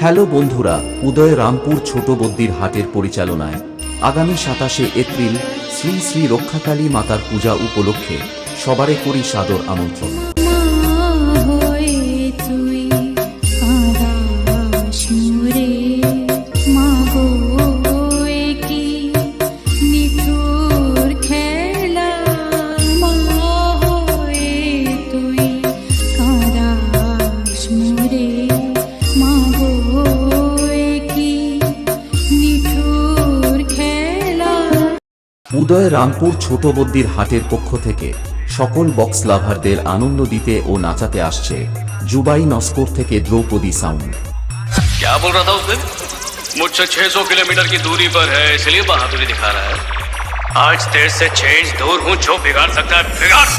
Hello বন্ধুরা, উদয় রামপুর ছোট বদ্দির হাটের পরিচালনায় আগামী 27শে এপ্রিল শ্রী শ্রী রক্ষাকালী মাতার পূজা উপলক্ষে সবারে করি সাদর আমন্ত্রণ। উদয় রামপুর ছোট বদ্দির হাটের পক্ষ থেকে সকল বক্স লাভারদের আনন্দ দিতে ও নাচাতে আসছে জুবাই নস্কর থেকে দ্রৌপদী সাউন্ড। क्या बोल रहा था उस दिन? मुझसे 600 किलोमीटर की दूरी पर है, इसलिए बहादुरी दिखा रहा है। आज तेरे से 6 इंच दूर हूँ, जो बिगाड़ सकता है बिगाड़।